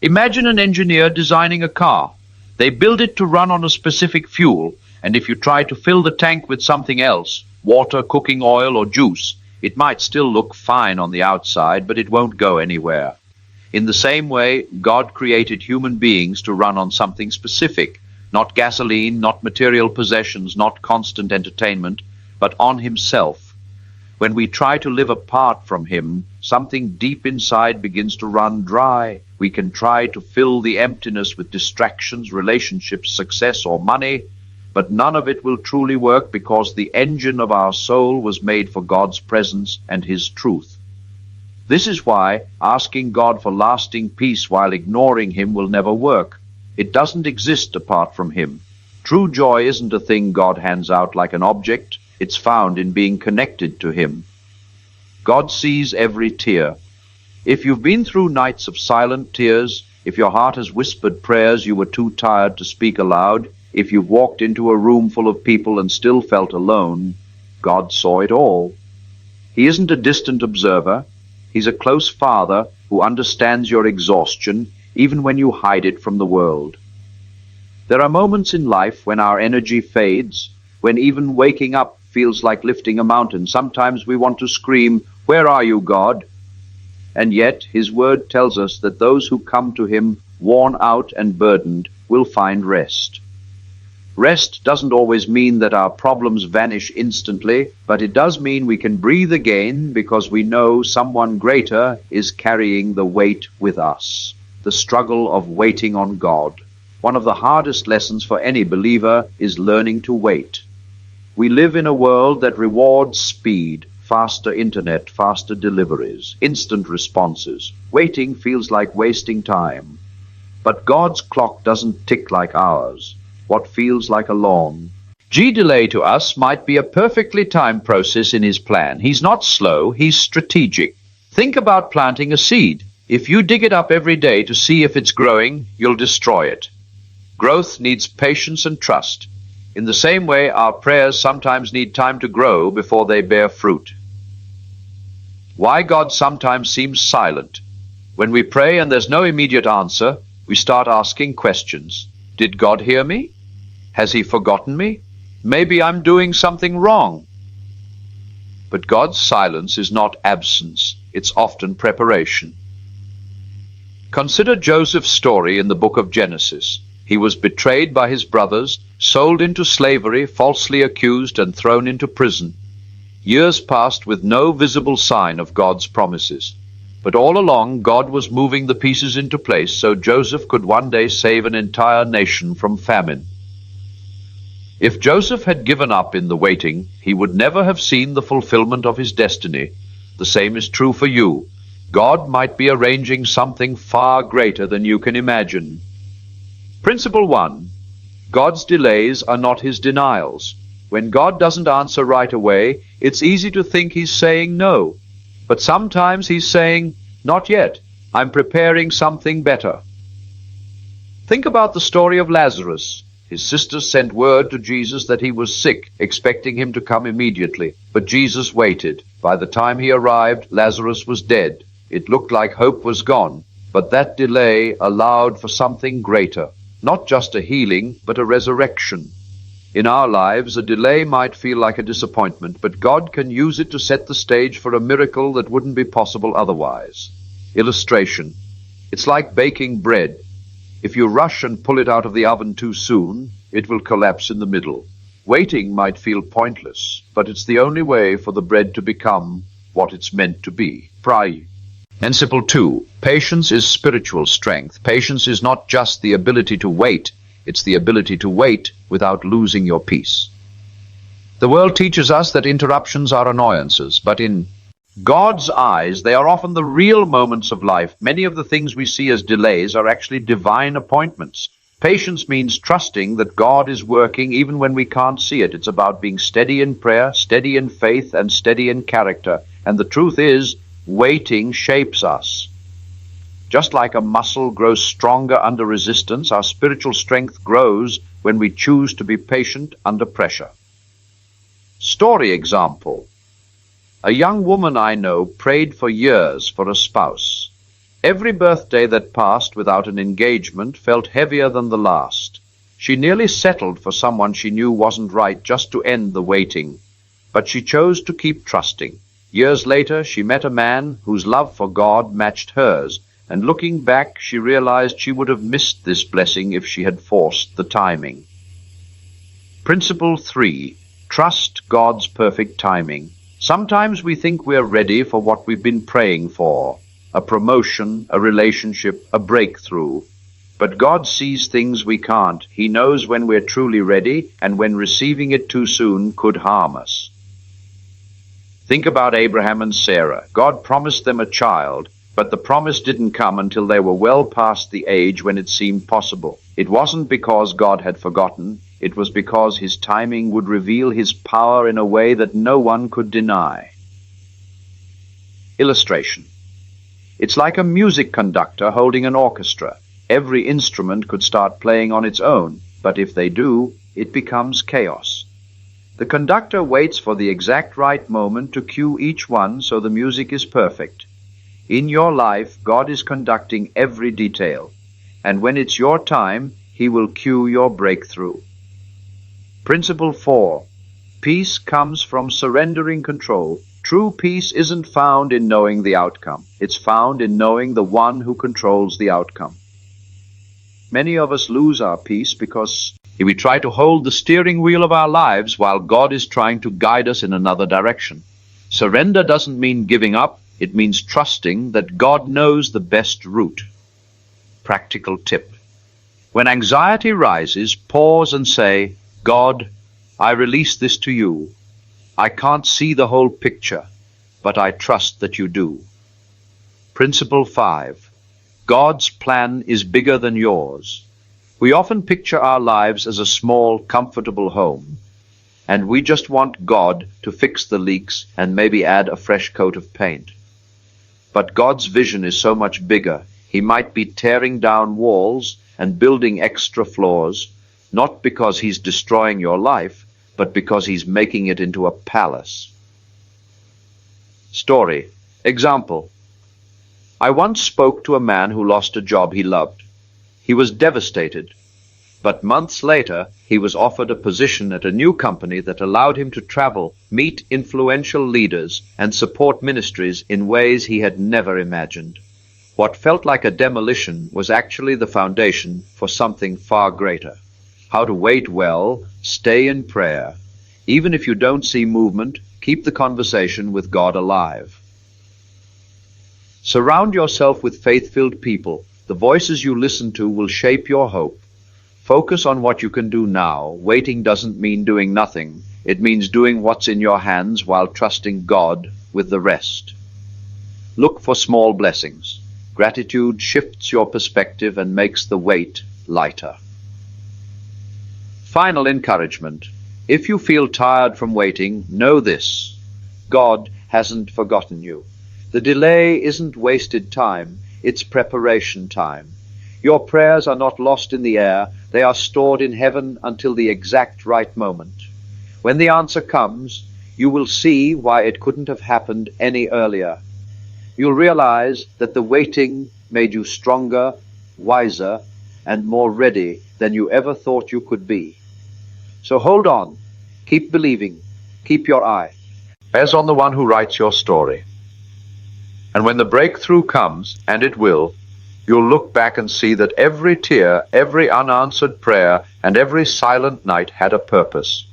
Imagine an engineer designing a car. They build it to run on a specific fuel, and if you try to fill the tank with something else, water, cooking oil, or juice, it might still look fine on the outside, but it won't go anywhere. In the same way, God created human beings to run on something specific, not gasoline, not material possessions, not constant entertainment, but on Himself. When we try to live apart from Him, something deep inside begins to run dry. We can try to fill the emptiness with distractions, relationships, success, or money, but none of it will truly work because the engine of our soul was made for God's presence and His truth. This is why asking God for lasting peace while ignoring Him will never work. It doesn't exist apart from Him. True joy isn't a thing God hands out like an object. It's found in being connected to Him. God sees every tear. If you've been through nights of silent tears, if your heart has whispered prayers you were too tired to speak aloud, if you've walked into a room full of people and still felt alone, God saw it all. He isn't a distant observer. He's a close Father who understands your exhaustion, even when you hide it from the world. There are moments in life when our energy fades, when even waking up feels like lifting a mountain. Sometimes we want to scream, "Where are you, God?" And yet His word tells us that those who come to Him worn out and burdened will find rest. Rest doesn't always mean that our problems vanish instantly, but it does mean we can breathe again because we know someone greater is carrying the weight with us. The struggle of waiting on God. One of the hardest lessons for any believer is learning to wait. We live in a world that rewards speed, faster internet, faster deliveries, instant responses. Waiting feels like wasting time. But God's clock doesn't tick like ours. What feels like a long delay to us might be a perfectly timed process in His plan. He's not slow, He's strategic. Think about planting a seed. If you dig it up every day to see if it's growing, you'll destroy it. Growth needs patience and trust. In the same way, our prayers sometimes need time to grow before they bear fruit. Why God sometimes seems silent. When we pray and there's no immediate answer, we start asking questions. Did God hear me? Has He forgotten me? Maybe I'm doing something wrong. But God's silence is not absence. It's often preparation. Consider Joseph's story in the book of Genesis. He was betrayed by his brothers, sold into slavery, falsely accused, and thrown into prison. Years passed with no visible sign of God's promises. But all along, God was moving the pieces into place so Joseph could one day save an entire nation from famine. If Joseph had given up in the waiting, he would never have seen the fulfillment of his destiny. The same is true for you. God might be arranging something far greater than you can imagine. Principle 1. God's delays are not His denials. When God doesn't answer right away, it's easy to think He's saying no. But sometimes He's saying, "Not yet. I'm preparing something better." Think about the story of Lazarus. His sisters sent word to Jesus that he was sick, expecting Him to come immediately. But Jesus waited. By the time He arrived, Lazarus was dead. It looked like hope was gone. But that delay allowed for something greater. Not just a healing, but a resurrection. In our lives, a delay might feel like a disappointment, but God can use it to set the stage for a miracle that wouldn't be possible otherwise. Illustration. It's like baking bread. If you rush and pull it out of the oven too soon, it will collapse in the middle. Waiting might feel pointless, but it's the only way for the bread to become what it's meant to be. Principle 2. Patience is spiritual strength. Patience is not just the ability to wait, it's the ability to wait without losing your peace. The world teaches us that interruptions are annoyances, but in God's eyes, they are often the real moments of life. Many of the things we see as delays are actually divine appointments. Patience means trusting that God is working even when we can't see it. It's about being steady in prayer, steady in faith, and steady in character. And the truth is, waiting shapes us. Just like a muscle grows stronger under resistance, our spiritual strength grows when we choose to be patient under pressure. Story example. A young woman I know prayed for years for a spouse. Every birthday that passed without an engagement felt heavier than the last. She nearly settled for someone she knew wasn't right just to end the waiting. But she chose to keep trusting. Years later, she met a man whose love for God matched hers, and looking back, she realized she would have missed this blessing if she had forced the timing. Principle 3. Trust God's perfect timing. Sometimes we think we're ready for what we've been praying for, a promotion, a relationship, a breakthrough. But God sees things we can't. He knows when we're truly ready and when receiving it too soon could harm us. Think about Abraham and Sarah. God promised them a child, but the promise didn't come until they were well past the age when it seemed possible. It wasn't because God had forgotten. It was because his timing would reveal his power in a way that no one could deny. Illustration. It's like a music conductor holding an orchestra. Every instrument could start playing on its own, but if they do, it becomes chaos. The conductor waits for the exact right moment to cue each one so the music is perfect. In your life, God is conducting every detail, and when it's your time, he will cue your breakthrough. Principle 4. Peace comes from surrendering control. True peace isn't found in knowing the outcome. It's found in knowing the one who controls the outcome. Many of us lose our peace because we try to hold the steering wheel of our lives while God is trying to guide us in another direction. Surrender doesn't mean giving up. It means trusting that God knows the best route. Practical tip. When anxiety rises, pause and say, God, I release this to you. I can't see the whole picture, but I trust that you do. Principle 5. God's plan is bigger than yours. We often picture our lives as a small, comfortable home, and we just want God to fix the leaks and maybe add a fresh coat of paint. But God's vision is so much bigger. He might be tearing down walls and building extra floors, not because he's destroying your life, but because he's making it into a palace. Story. Example. I once spoke to a man who lost a job he loved. He was devastated, but months later he was offered a position at a new company that allowed him to travel, meet influential leaders, and support ministries in ways he had never imagined. What felt like a demolition was actually the foundation for something far greater. How to wait well, stay in prayer. Even if you don't see movement, keep the conversation with God alive. Surround yourself with faith-filled people. The voices you listen to will shape your hope. Focus on what you can do now. Waiting doesn't mean doing nothing. It means doing what's in your hands while trusting God with the rest. Look for small blessings. Gratitude shifts your perspective and makes the wait lighter. Final encouragement. If you feel tired from waiting, know this: God hasn't forgotten you. The delay isn't wasted time, it's preparation time. Your prayers are not lost in the air, they are stored in heaven until the exact right moment. When the answer comes, you will see why it couldn't have happened any earlier. You'll realize that the waiting made you stronger, wiser, and more ready than you ever thought you could be. So hold on, keep believing, keep your eye as on the one who writes your story. And when the breakthrough comes, and it will, you'll look back and see that every tear, every unanswered prayer, and every silent night had a purpose.